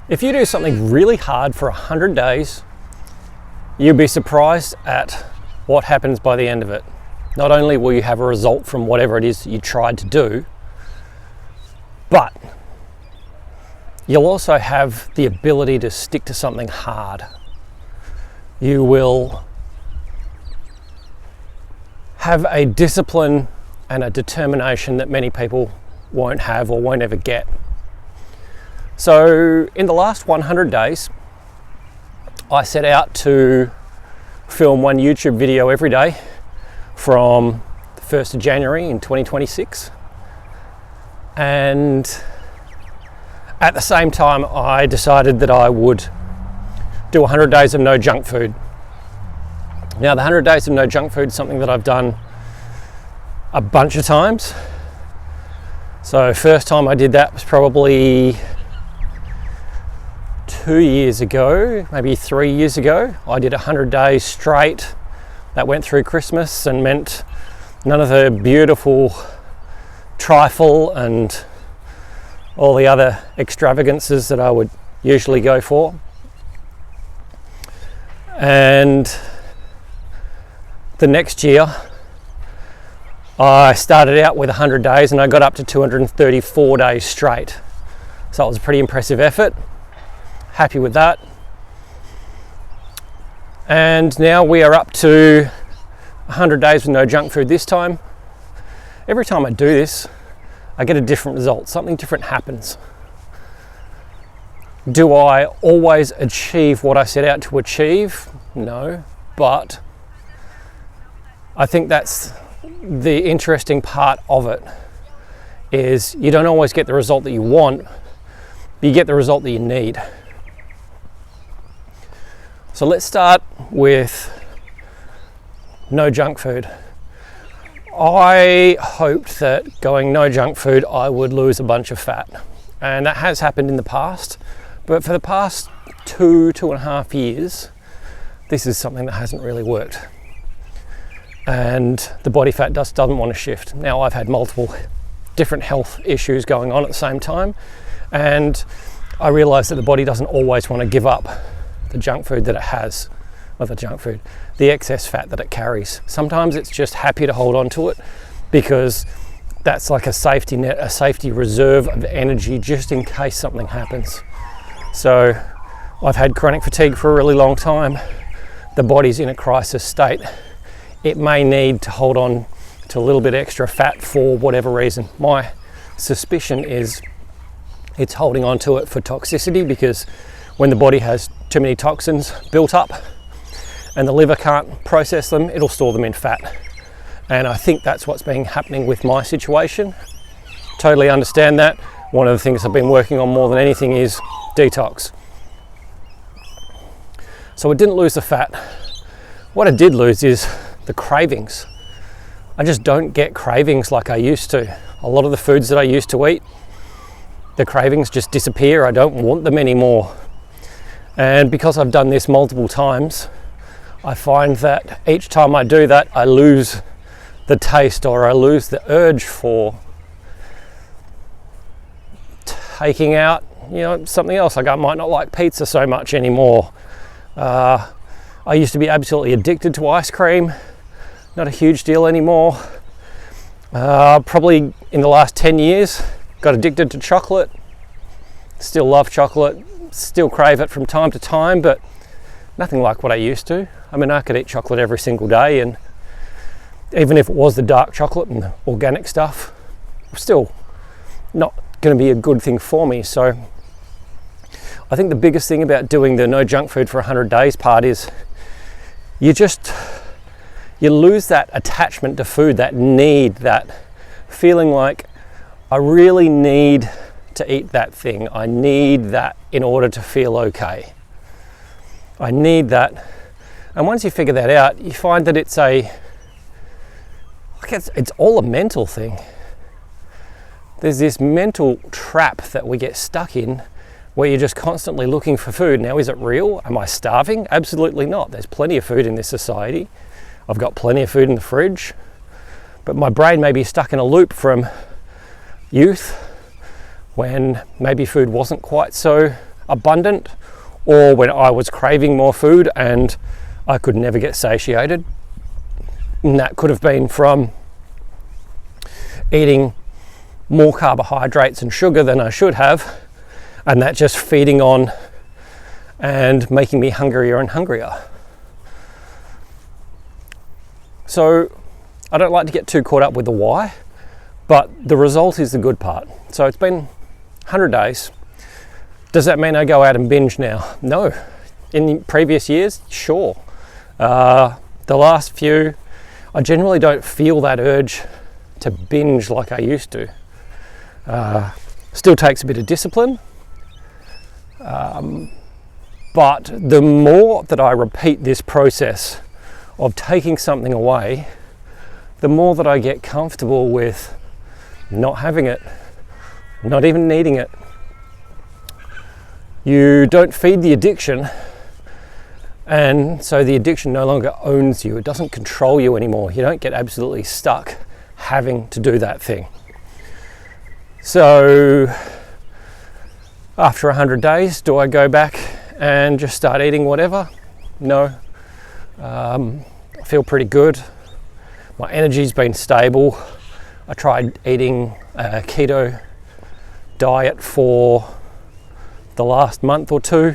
If you do something really hard for 100 days, you'll be surprised at what happens by the end of it. Not only will you have a result from whatever it is that you tried to do, but you'll also have the ability to stick to something hard. You will have a discipline and a determination that many people won't have or won't ever get. So in the last 100 days, I set out to film one YouTube video every day from the 1st of January in 2026. And at the same time, I decided that I would do 100 days of no junk food. Now, the 100 days of no junk food is something that I've done a bunch of times. So first time I did that was probably 2 years ago, maybe 3 years ago. I did 100 days straight. That went through Christmas and meant none of the beautiful trifle and all the other extravagances that I would usually go for. And the next year, I started out with 100 days and I got up to 234 days straight. So it was a pretty impressive effort. Happy with that. And now we are up to 100 days with no junk food this time. Every time I do this, I get a different result. Something different happens. Do I always achieve what I set out to achieve? No, but I think that's the interesting part of it, is you don't always get the result that you want, but you get the result that you need. So let's start with no junk food. I hoped that going no junk food, I would lose a bunch of fat. And that has happened in the past. But for the past 2.5 years, this is something that hasn't really worked. And the body fat just doesn't want to shift. Now, I've had multiple different health issues going on at the same time. And I realized that the body doesn't always want to give up the junk food that it has, or the excess fat that it carries. Sometimes it's just happy to hold on to it because that's like a safety net, a safety reserve of energy just in case something happens. So I've had chronic fatigue for a really long time. The body's in a crisis state. It may need to hold on to a little bit extra fat for whatever reason. My suspicion is it's holding on to it for toxicity, because when the body has too many toxins built up and the liver can't process them, it'll store them in fat. And I think that's what's been happening with my situation. Totally understand that. One of the things I've been working on more than anything is detox. So I didn't lose the fat. What I did lose is the cravings. I just don't get cravings like I used to. A lot of the foods that I used to eat, the cravings just disappear. I don't want them anymore. And because I've done this multiple times, I find that each time I do that, I lose the taste, or I lose the urge for taking out, something else. Like I might not like pizza so much anymore. I used to be absolutely addicted to ice cream. Not a huge deal anymore. Probably in the last 10 years, got addicted to chocolate. Still love chocolate. Still crave it from time to time, but nothing like what I used to. I mean, I could eat chocolate every single day, and even if it was the dark chocolate and the organic stuff, still not going to be a good thing for me. So I think the biggest thing about doing the no junk food for 100 days part is you lose that attachment to food, that need, that feeling like I really need to eat that thing. I need that in order to feel okay. I need that. And once you figure that out, you find that it's all a mental thing. There's this mental trap that we get stuck in where you're just constantly looking for food. Now, is it real? Am I starving? Absolutely not. There's plenty of food in this society. I've got plenty of food in the fridge, but my brain may be stuck in a loop from youth when maybe food wasn't quite so abundant, or when I was craving more food and I could never get satiated. And that could have been from eating more carbohydrates and sugar than I should have, and that just feeding on and making me hungrier and hungrier. So I don't like to get too caught up with the why, but the result is the good part. So it's been 100 days. Does that mean I go out and binge now? No. In previous years, sure. The last few, I generally don't feel that urge to binge like I used to. Still takes a bit of discipline, but the more that I repeat this process of taking something away, the more that I get comfortable with not having it, not even needing it. You don't feed the addiction, and so the addiction no longer owns you. It doesn't control you anymore. You don't get absolutely stuck having to do that thing. So after 100 days, do I go back and just start eating whatever? No. I feel pretty good. My energy's been stable. I tried eating a keto diet for the last month or two.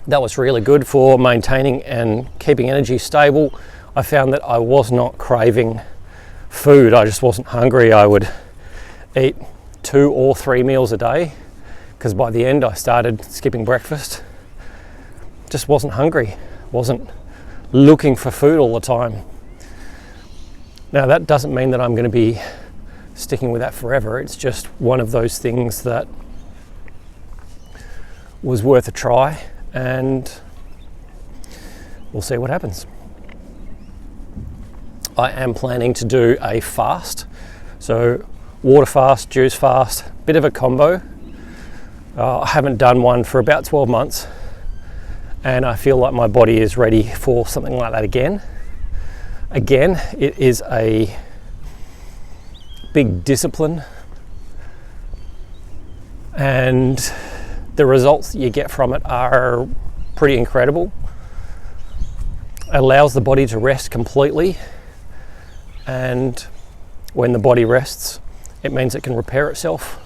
That was really good for maintaining and keeping energy stable. I found that I was not craving food. I just wasn't hungry. I would eat 2 or 3 meals a day, because by the end I started skipping breakfast. Just wasn't hungry. Wasn't looking for food all the time. Now that doesn't mean that I'm going to be sticking with that forever. It's just one of those things that was worth a try, and we'll see what happens. I am planning to do a fast, so water fast, juice fast, bit of a combo. I haven't done one for about 12 months, and I feel like my body is ready for something like that again. Again, it is a big discipline, and the results that you get from it are pretty incredible. It allows the body to rest completely, and when the body rests, it means it can repair itself,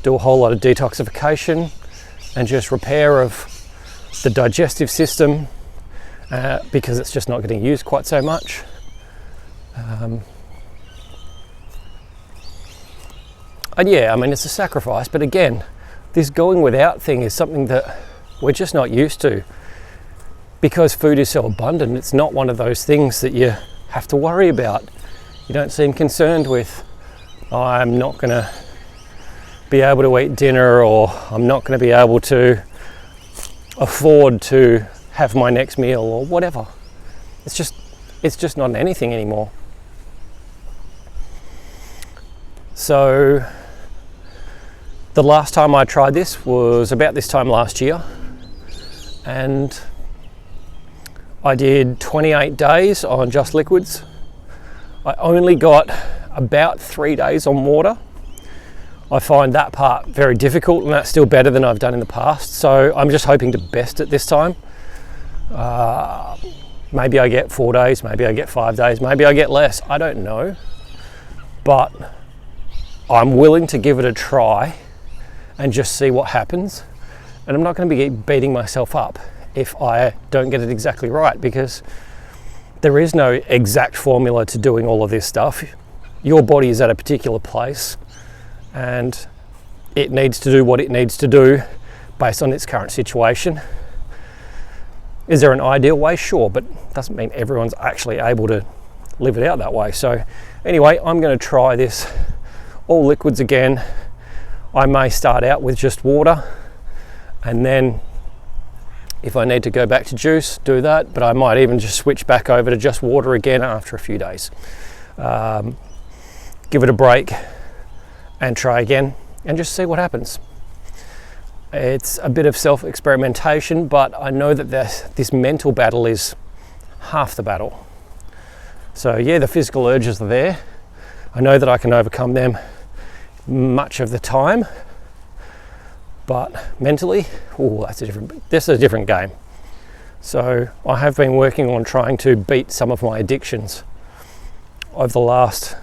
do a whole lot of detoxification and just repair of the digestive system, because it's just not getting used quite so much. And yeah, I mean, it's a sacrifice, but again, this going without thing is something that we're just not used to, because food is so abundant. It's not one of those things that you have to worry about. You don't seem concerned with, oh, I'm not going to be able to eat dinner, or I'm not going to be able to afford to have my next meal, or whatever. It's just not anything anymore. So the last time I tried this was about this time last year, and I did 28 days on just liquids. I only got about 3 days on water. I find that part very difficult, and that's still better than I've done in the past. So I'm just hoping to best it this time. Maybe I get 4 days, maybe I get 5 days, maybe I get less, I don't know. But I'm willing to give it a try and just see what happens. And I'm not going to be beating myself up if I don't get it exactly right, because there is no exact formula to doing all of this stuff. Your body is at a particular place, and it needs to do what it needs to do based on its current situation. Is there an ideal way? Sure, but it doesn't mean everyone's actually able to live it out that way. So anyway, I'm going to try this all liquids again. I may start out with just water, and then if I need to go back to juice, do that, but I might even just switch back over to just water again after a few days. Give it a break and try again and just see what happens. It's a bit of self-experimentation, but I know that this mental battle is half the battle. So yeah, the physical urges are there. I know that I can overcome them much of the time, but mentally, this is a different game. So I have been working on trying to beat some of my addictions over the last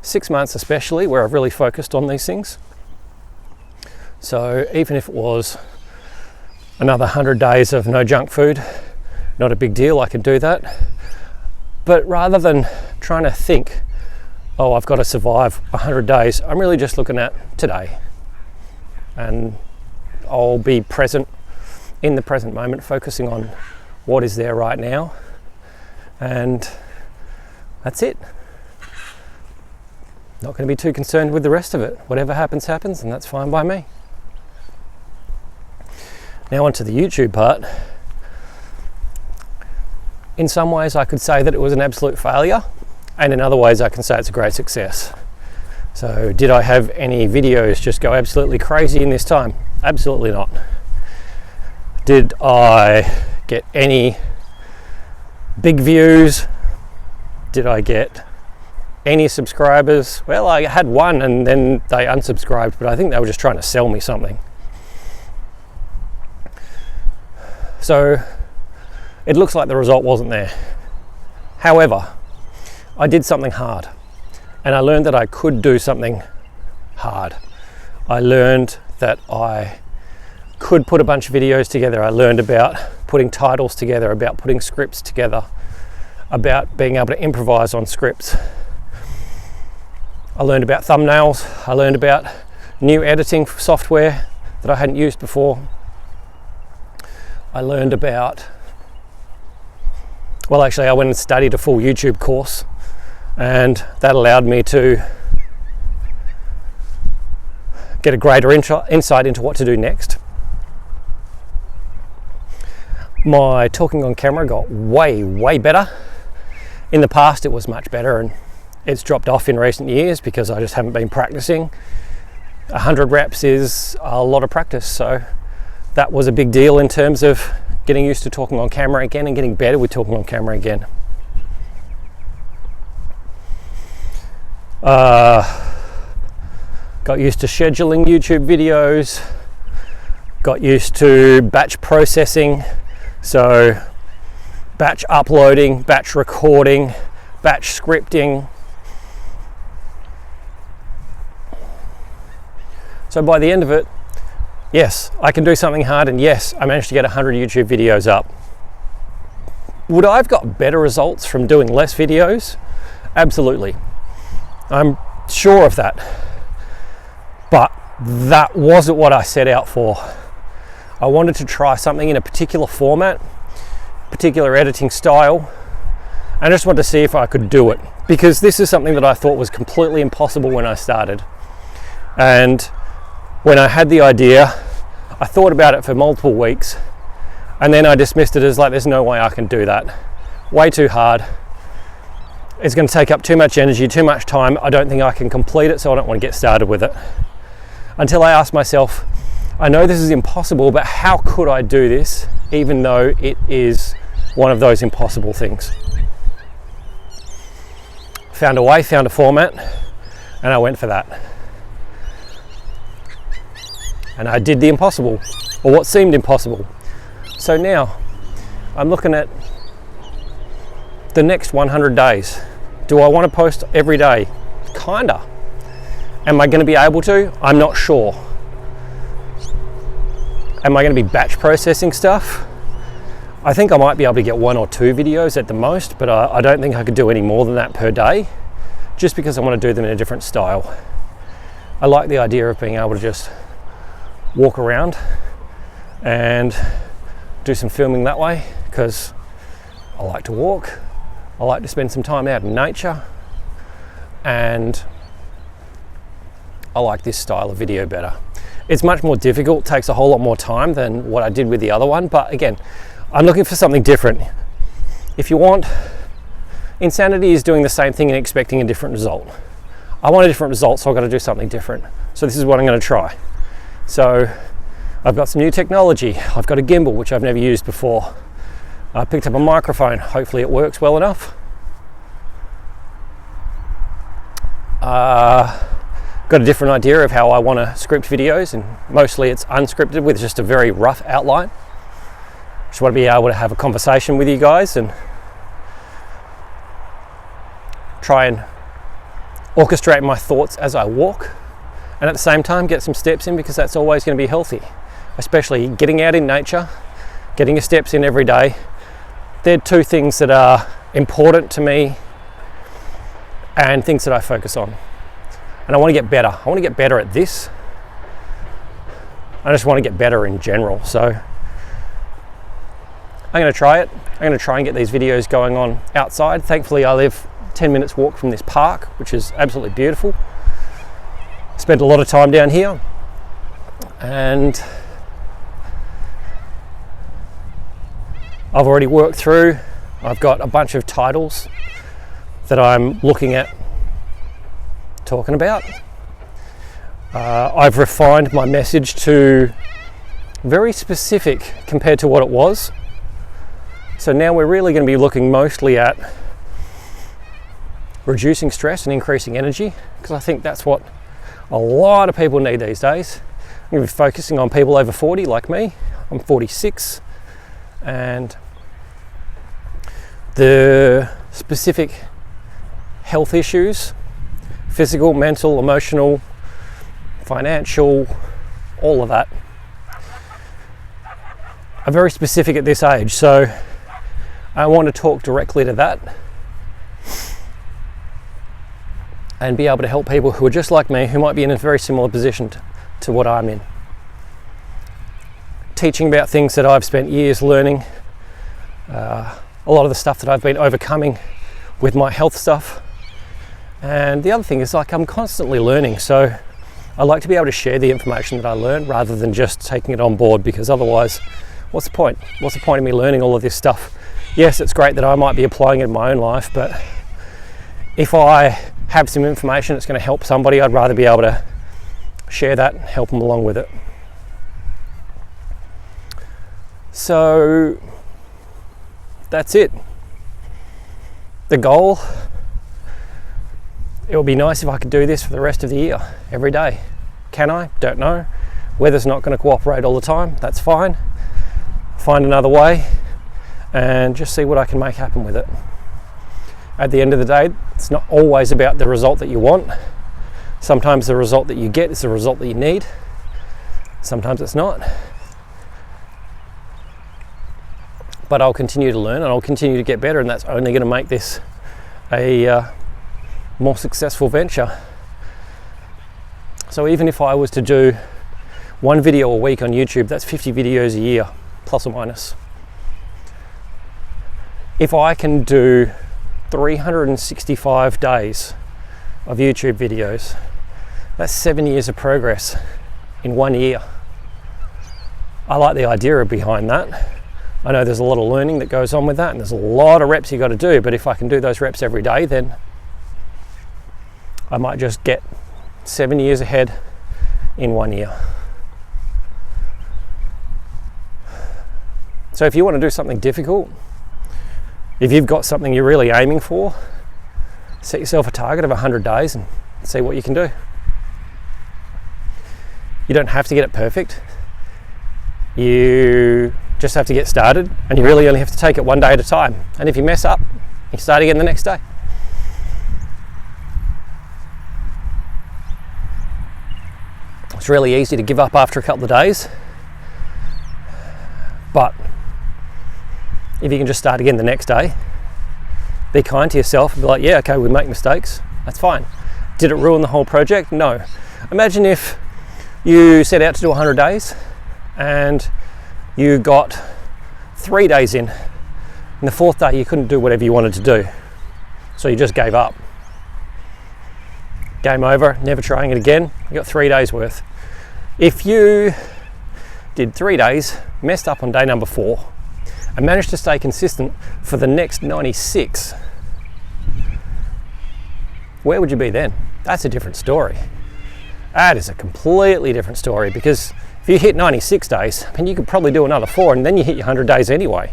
6 months, especially, where I've really focused on these things. So even if it was another 100 days of no junk food, not a big deal, I could do that. But rather than trying to think, oh, I've got to survive 100 days, I'm really just looking at today. And I'll be present in the present moment, focusing on what is there right now. And that's it. Not going to be too concerned with the rest of it. Whatever happens, happens, and that's fine by me. Now onto the YouTube part. In some ways I could say that it was an absolute failure, and in other ways I can say it's a great success. So did I have any videos just go absolutely crazy in this time? Absolutely not. Did I get any big views? Did I get any subscribers? Well, I had one and then they unsubscribed, but I think they were just trying to sell me something. So it looks like the result wasn't there. However, I did something hard, and I learned that I could do something hard. I learned that I could put a bunch of videos together. I learned about putting titles together, about putting scripts together, about being able to improvise on scripts. I learned about thumbnails. I learned about new editing software that I hadn't used before. I learned about, well, actually I went and studied a full YouTube course, and that allowed me to get a greater insight into what to do next. My talking on camera got way better. In the past it was much better, and it's dropped off in recent years because I just haven't been practicing. 100 reps is a lot of practice, so that was a big deal in terms of getting used to talking on camera again and getting better with talking on camera again. Got used to scheduling YouTube videos, got used to batch processing, so batch uploading, batch recording, batch scripting. So by the end of it, yes, I can do something hard, and yes, I managed to get 100 YouTube videos up. Would I have got better results from doing less videos? Absolutely. I'm sure of that. But that wasn't what I set out for. I wanted to try something in a particular format, particular editing style, and I just wanted to see if I could do it, because this is something that I thought was completely impossible when I started. And when I had the idea, I thought about it for multiple weeks, and then I dismissed it as like, there's no way I can do that. Way too hard. It's going to take up too much energy, too much time. I don't think I can complete it, so I don't want to get started with it. Until I asked myself, I know this is impossible, but how could I do this even though it is one of those impossible things? Found a way, found a format, and I went for that. And I did the impossible, or what seemed impossible. So now I'm looking at the next 100 days. Do I want to post every day? Kinda. Am I going to be able to? I'm not sure. Am I going to be batch processing stuff? I think I might be able to get 1 or 2 videos at the most, but I don't think I could do any more than that per day, just because I want to do them in a different style. I like the idea of being able to just walk around and do some filming that way, because I like to walk, I like to spend some time out in nature, and I like this style of video better. It's much more difficult, takes a whole lot more time than what I did with the other one, but again, I'm looking for something different. If you want, insanity is doing the same thing and expecting a different result. I want a different result, so I've got to do something different. So this is what I'm going to try. So I've got some new technology. I've got a gimbal, which I've never used before. I picked up a microphone. Hopefully it works well enough. got a different idea of how I want to script videos, and mostly it's unscripted with just a very rough outline. Just want to be able to have a conversation with you guys and try and orchestrate my thoughts as I walk, and at the same time get some steps in, because that's always going to be healthy, especially getting out in nature, getting your steps in every day. They're two things that are important to me and things that I focus on. And I want to get better. I want to get better at this. I just want to get better in general. So I'm going to try it. I'm going to try and get these videos going on outside. Thankfully, I live 10 minutes walk from this park, which is absolutely beautiful. Spent a lot of time down here, and I've already worked through. I've got a bunch of titles that I'm looking at talking about. I've refined my message to very specific compared to what it was. So now we're really going to be looking mostly at reducing stress and increasing energy, because I think that's what a lot of people need these days. I'm going to be focusing on people over 40 like me. I'm 46, and the specific health issues, physical, mental, emotional, financial, all of that, are very specific at this age. So I want to talk directly to that and be able to help people who are just like me, who might be in a very similar position to what I'm in. Teaching about things that I've spent years learning, a lot of the stuff that I've been overcoming with my health stuff. And the other thing is, like, I'm constantly learning, so I like to be able to share the information that I learn rather than just taking it on board, because otherwise, what's the point? What's the point of me learning all of this stuff? Yes, it's great that I might be applying it in my own life, but if I have some information that's going to help somebody, I'd rather be able to share that and help them along with it. So that's it. The goal, it would be nice if I could do this for the rest of the year, every day. Can I? Don't know. Weather's not going to cooperate all the time. That's fine. Find another way and just see what I can make happen with it. At the end of the day, it's not always about the result that you want. Sometimes the result that you get is the result that you need. Sometimes it's not. But I'll continue to learn and I'll continue to get better, and that's only going to make this a more successful venture. So even if I was to do one video a week on YouTube, that's 50 videos a year, plus or minus. If I can do 365 days of YouTube videos, that's 7 years of progress in 1 year. I like the idea behind that. I know there's a lot of learning that goes on with that, and there's a lot of reps you got to do, but if I can do those reps every day, then I might just get 7 years ahead in 1 year. So if you want to do something difficult, if you've got something you're really aiming for, set yourself a target of 100 days and see what you can do. You don't have to get it perfect. You just have to get started, and you really only have to take it one day at a time. And if you mess up, you start again the next day. It's really easy to give up after a couple of days, but if you can just start again the next day, be kind to yourself and be like, yeah, okay, we make mistakes, that's fine. Did it ruin the whole project? No. Imagine if you set out to do 100 days and you got 3 days in, and the fourth day you couldn't do whatever you wanted to do, so you just gave up. Game over, never trying it again. You got 3 days worth. If you did 3 days, messed up on day number 4, and managed to stay consistent for the next 96, where would you be then? That's a different story. That is a completely different story, because if you hit 96 days, then you could probably do another 4, and then you hit your 100 days anyway.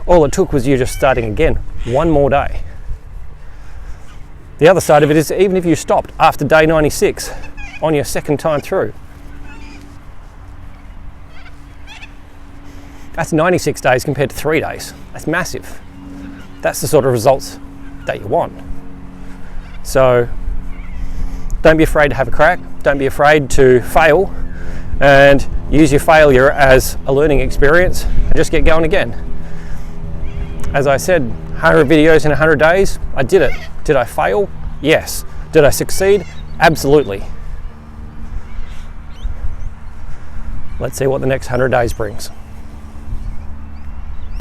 All it took was you just starting again, one more day. The other side of it is, even if you stopped after day 96, on your second time through. That's 96 days compared to 3 days. That's massive. That's the sort of results that you want. So don't be afraid to have a crack. Don't be afraid to fail, and use your failure as a learning experience and just get going again. As I said, 100 videos in 100 days, I did it. Did I fail? Yes. Did I succeed? Absolutely. Let's see what the next 100 days brings.